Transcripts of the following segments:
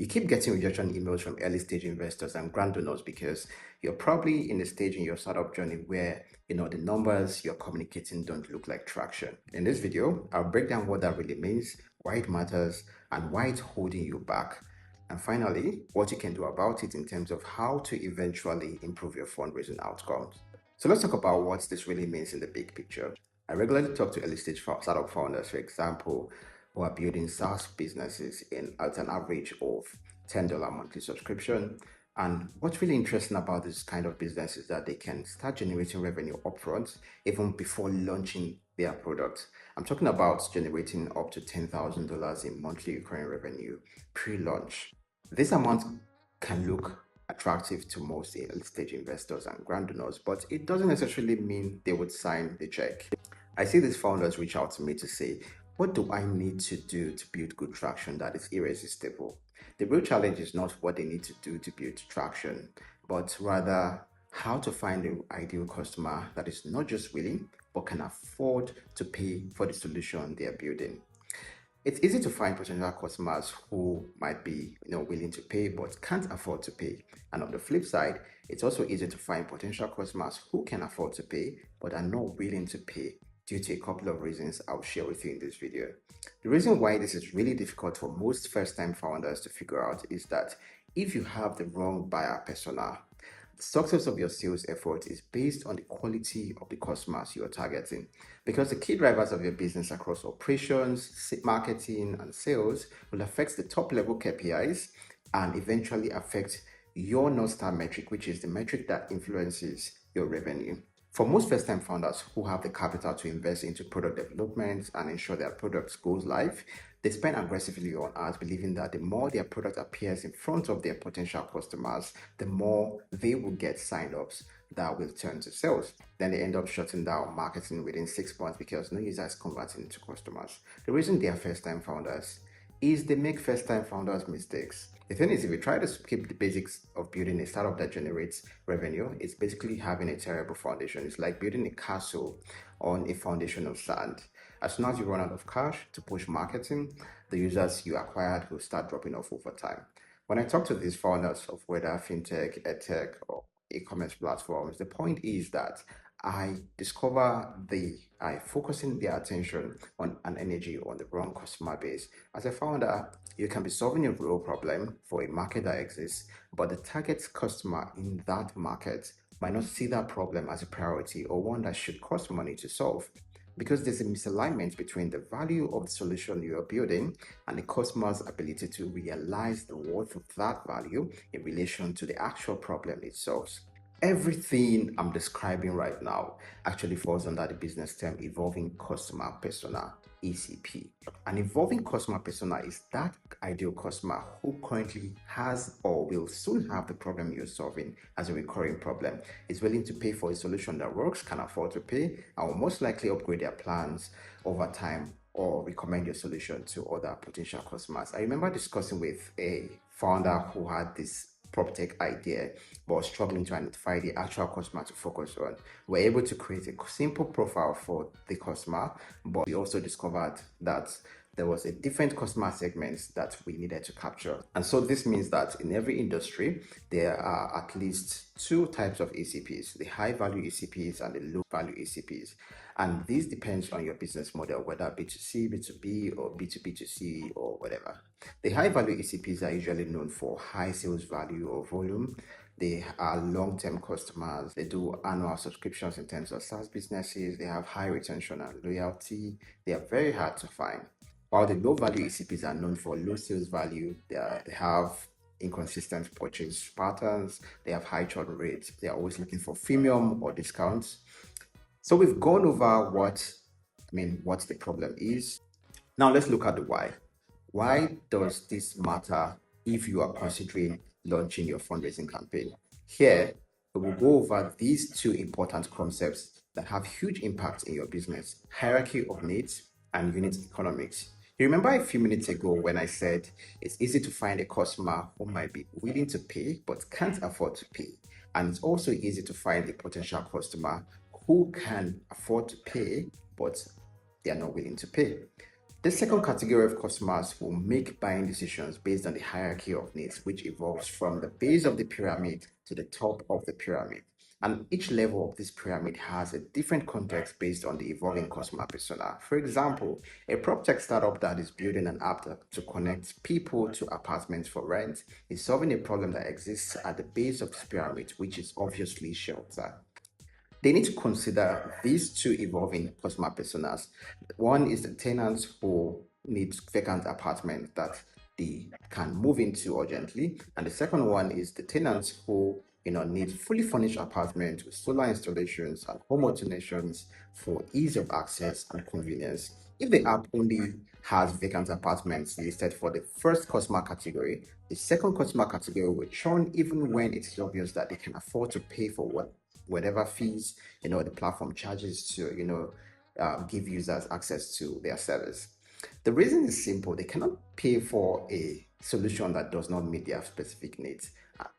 You keep getting rejection emails from early stage investors and grant donors because you're probably in a stage in your startup journey where the numbers you're communicating don't look like traction. In this video, I'll break down what that really means, why it matters, and why it's holding you back. And finally, what you can do about it in terms of how to eventually improve your fundraising outcomes. So let's talk about what this really means in the big picture. I regularly talk to early stage startup founders, for example, who are building SaaS businesses at an average of $10 monthly subscription. And what's really interesting about this kind of business is that they can start generating revenue upfront even before launching their product. I'm talking about generating up to $10,000 in monthly recurring revenue pre-launch. This amount can look attractive to most early stage investors and grant donors, but it doesn't necessarily mean they would sign the check. I see these founders reach out to me to say, what do I need to do to build good traction that is irresistible? The real challenge is not what they need to do to build traction, but rather how to find the ideal customer that is not just willing, but can afford to pay for the solution they are building. It's easy to find potential customers who might be willing to pay but can't afford to pay. And on the flip side, it's also easy to find potential customers who can afford to pay but are not willing to pay due to a couple of reasons I'll share with you in this video. The reason why this is really difficult for most first-time founders to figure out is that if you have the wrong buyer persona, the success of your sales effort is based on the quality of the customers you are targeting, because the key drivers of your business across operations, marketing, and sales will affect the top level KPIs and eventually affect your North Star metric, which is the metric that influences your revenue. For most first-time founders who have the capital to invest into product development and ensure their products goes live, they spend aggressively on ads, believing that the more their product appears in front of their potential customers, the more they will get sign-ups that will turn to sales. Then they end up shutting down marketing within 6 months because no user is converting into customers. The reason they are first-time founders is they make first-time founders mistakes. The thing is, if you try to skip the basics of building a startup that generates revenue, it's basically having a terrible foundation. It's like building a castle on a foundation of sand. As soon as you run out of cash to push marketing, the users you acquired will start dropping off over time. When I talk to these founders of whether fintech, edtech, or e-commerce platforms, the point is that I discover I focusing their attention on and energy on the wrong customer base. As a founder, you can be solving a real problem for a market that exists, but the target customer in that market might not see that problem as a priority or one that should cost money to solve, because there's a misalignment between the value of the solution you are building and the customer's ability to realize the worth of that value in relation to the actual problem it solves. Everything I'm describing right now actually falls under the business term evolving customer persona, ECP. An evolving customer persona is that ideal customer who currently has or will soon have the problem you're solving as a recurring problem, is willing to pay for a solution that works, can afford to pay, and will most likely upgrade their plans over time or recommend your solution to other potential customers. I remember discussing with a founder who had this prop tech idea but was struggling to identify the actual customer to focus on. We're able to create a simple profile for the customer, but we also discovered that there was a different customer segments that we needed to capture. And so this means that in every industry, there are at least two types of ECPs, the high value ECPs and the low value ECPs. And this depends on your business model, whether B2C, B2B, or B2B2C, or whatever. The high value ECPs are usually known for high sales value or volume. They are long-term customers. They do annual subscriptions in terms of SaaS businesses. They have high retention and loyalty. They are very hard to find. While the low value ECPs are known for low sales value, they have inconsistent purchase patterns, they have high churn rates, they are always looking for freemium or discounts. So we've gone over what the problem is. Now let's look at the why. Why does this matter if you are considering launching your fundraising campaign? Here, we will go over these two important concepts that have huge impact in your business: hierarchy of needs and unit economics. You remember a few minutes ago when I said it's easy to find a customer who might be willing to pay but can't afford to pay. And it's also easy to find a potential customer who can afford to pay but they are not willing to pay. The second category of customers will make buying decisions based on the hierarchy of needs, which evolves from the base of the pyramid to the top of the pyramid. And each level of this pyramid has a different context based on the evolving customer persona. For example, a prop tech startup that is building an app to connect people to apartments for rent is solving a problem that exists at the base of this pyramid, which is obviously shelter. They need to consider these two evolving customer personas. One is the tenants who need vacant apartments that they can move into urgently, and the second one is the tenants who need fully furnished apartments with solar installations and home automations for ease of access and convenience. If the app only has vacant apartments listed for the first customer category, the second customer category will churn even when it is obvious that they can afford to pay for whatever fees the platform charges to give users access to their service. The reason is simple: they cannot pay for a solution that does not meet their specific needs.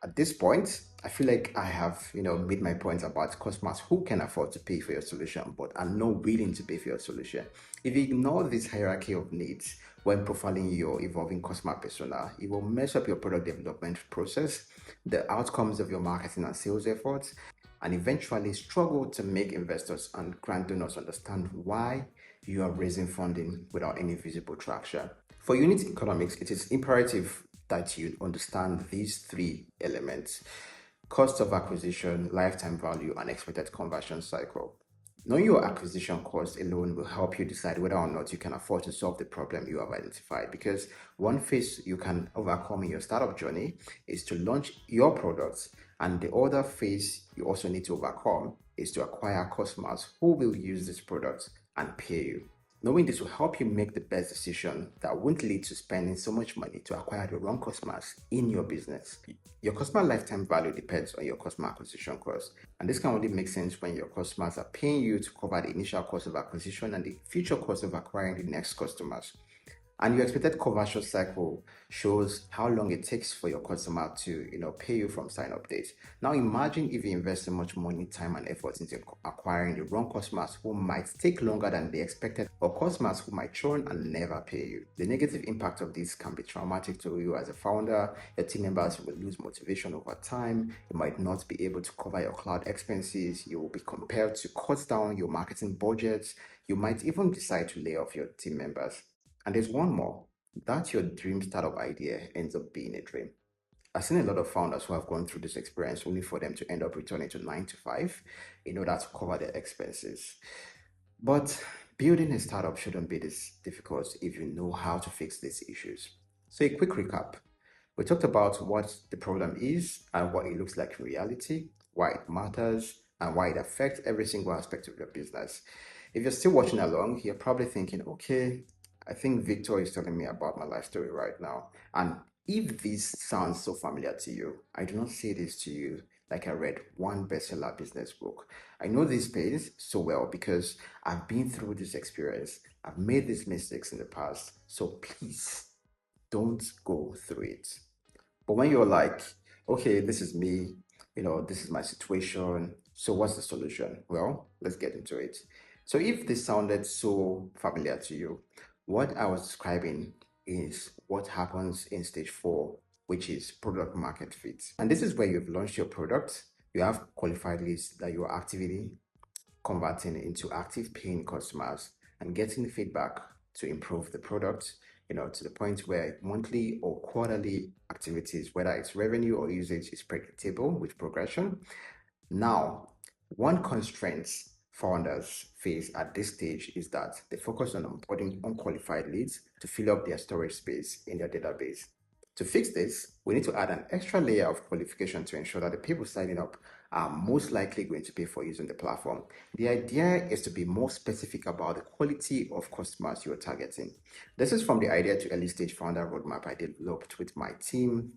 At this point, I feel like I have made my points about customers who can afford to pay for your solution but are not willing to pay for your solution. If you ignore this hierarchy of needs when profiling your evolving customer persona, it will mess up your product development process, the outcomes of your marketing and sales efforts, and eventually struggle to make investors and grant donors understand why you are raising funding without any visible traction. For unit economics, it is imperative that you understand these three elements: cost of acquisition, lifetime value, and expected conversion cycle. Knowing your acquisition cost alone will help you decide whether or not you can afford to solve the problem you have identified. Because one phase you can overcome in your startup journey is to launch your products, and the other phase you also need to overcome is to acquire customers who will use this product and pay you. Knowing this will help you make the best decision that won't lead to spending so much money to acquire the wrong customers in your business. Your customer lifetime value depends on your customer acquisition cost, and this can only make sense when your customers are paying you to cover the initial cost of acquisition and the future cost of acquiring the next customers. And your expected conversion cycle shows how long it takes for your customer to pay you from sign up date. Now imagine if you invest so much money, time, and effort into acquiring the wrong customers who might take longer than they expected, or customers who might churn and never pay you. The negative impact of this can be traumatic to you as a founder. Your team members will lose motivation over time. You might not be able to cover your cloud expenses. You will be compelled to cut down your marketing budgets. You might even decide to lay off your team members. And there's one more: that your dream startup idea ends up being a dream. I've seen a lot of founders who have gone through this experience only for them to end up returning to 9 to 5 in order to cover their expenses. But building a startup shouldn't be this difficult if you know how to fix these issues. So, a quick recap: we talked about what the problem is and what it looks like in reality, why it matters, and why it affects every single aspect of your business. If you're still watching along, you're probably thinking, okay, I think Victor is telling me about my life story right now. And if this sounds so familiar to you, I do not say this to you like I read one bestseller business book. I know this space so well because I've been through this experience. I've made these mistakes in the past. So please don't go through it. But when you're like, okay, this is me, this is my situation, so what's the solution? Well, let's get into it. So, if this sounded so familiar to you, what I was describing is what happens in stage four, which is product market fit. And this is where you've launched your product, you have qualified leads that you are actively converting into active paying customers and getting feedback to improve the product, to the point where monthly or quarterly activities, whether it's revenue or usage, is predictable with progression. Now, one constraint founders face at this stage is that they focus on onboarding unqualified leads to fill up their storage space in their database. To fix this, we need to add an extra layer of qualification to ensure that the people signing up are most likely going to pay for using the platform. The idea is to be more specific about the quality of customers you're targeting. This is from the idea to early stage founder roadmap I developed with my team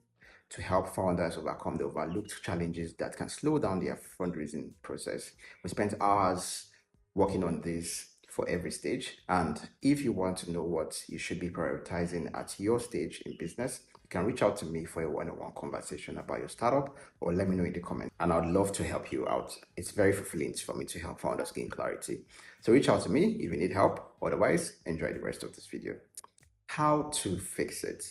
to help founders overcome the overlooked challenges that can slow down their fundraising process. We spent hours working on this for every stage. And if you want to know what you should be prioritizing at your stage in business, you can reach out to me for a one-on-one conversation about your startup, or let me know in the comments, and I'd love to help you out. It's very fulfilling for me to help founders gain clarity. So reach out to me if you need help. Otherwise, enjoy the rest of this video. How to fix it.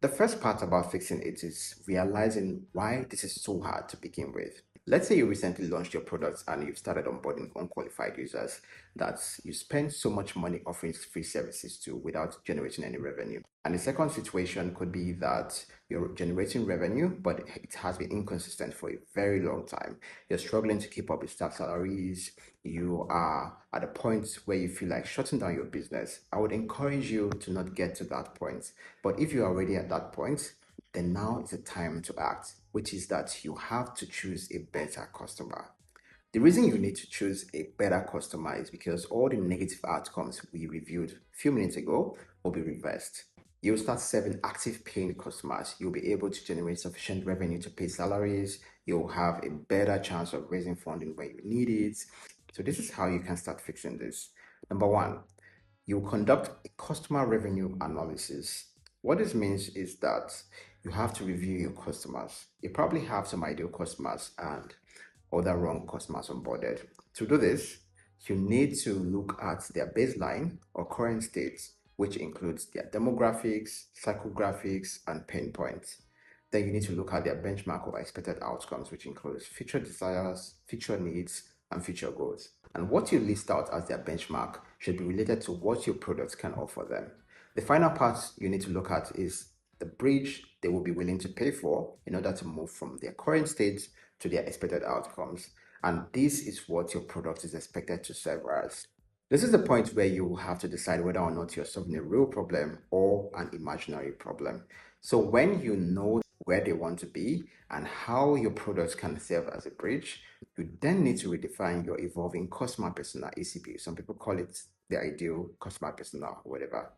The first part about fixing it is realizing why this is so hard to begin with. Let's say you recently launched your products and you've started onboarding unqualified users that you spend so much money offering free services to without generating any revenue. And the second situation could be that you're generating revenue, but it has been inconsistent for a very long time. You're struggling to keep up with staff salaries. You are at a point where you feel like shutting down your business. I would encourage you to not get to that point. But if you're already at that point, then now is the time to act, which is that you have to choose a better customer. The reason you need to choose a better customer is because all the negative outcomes we reviewed a few minutes ago will be reversed. You'll start serving active paying customers. You'll be able to generate sufficient revenue to pay salaries. You'll have a better chance of raising funding when you need it. So this is how you can start fixing this. Number one, you conduct a customer revenue analysis. What this means is that you have to review your customers. You probably have some ideal customers and other wrong customers onboarded. To do this, you need to look at their baseline or current states, which includes their demographics, psychographics, and pain points. Then you need to look at their benchmark or expected outcomes, which includes future desires, future needs, and future goals. And what you list out as their benchmark should be related to what your products can offer them. The final part you need to look at is the bridge they will be willing to pay for in order to move from their current state to their expected outcomes. And this is what your product is expected to serve as. This is the point where you have to decide whether or not you're solving a real problem or an imaginary problem. So when you know where they want to be and how your products can serve as a bridge, you then need to redefine your evolving customer persona, ECP. Some people call it the ideal customer persona or whatever.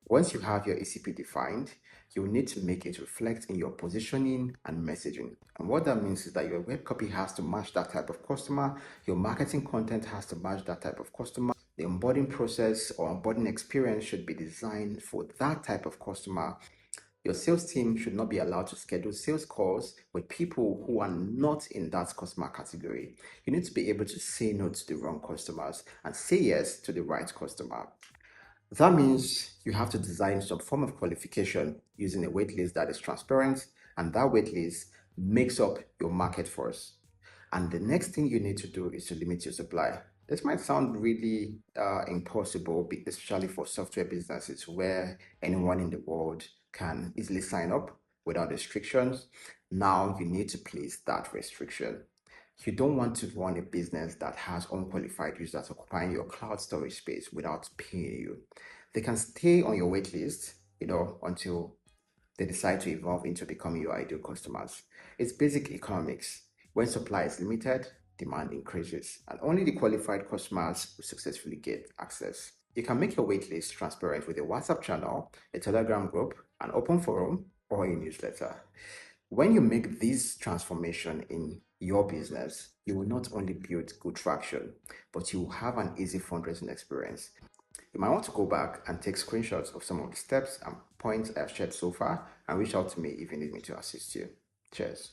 Once you have your ECP defined, you need to make it reflect in your positioning and messaging. And what that means is that your web copy has to match that type of customer, your marketing content has to match that type of customer, the onboarding process or onboarding experience should be designed for that type of customer. Your sales team should not be allowed to schedule sales calls with people who are not in that customer category. You need to be able to say no to the wrong customers and say yes to the right customer. That means you have to design some form of qualification using a waitlist that is transparent, and that waitlist makes up your market force. And the next thing you need to do is to limit your supply. This might sound really impossible, especially for software businesses where anyone in the world can easily sign up without restrictions. Now you need to place that restriction. You don't want to run a business that has unqualified users occupying your cloud storage space without paying you. They can stay on your wait list, until they decide to evolve into becoming your ideal customers. It's basic economics. When supply is limited, demand increases, and only the qualified customers will successfully get access. You can make your waitlist transparent with a WhatsApp channel, a Telegram group, an open forum, or a newsletter. When you make this transformation in your business, you will not only build good traction, but you will have an easy fundraising experience. You might want to go back and take screenshots of some of the steps and points I've shared so far and reach out to me if you need me to assist you. Cheers.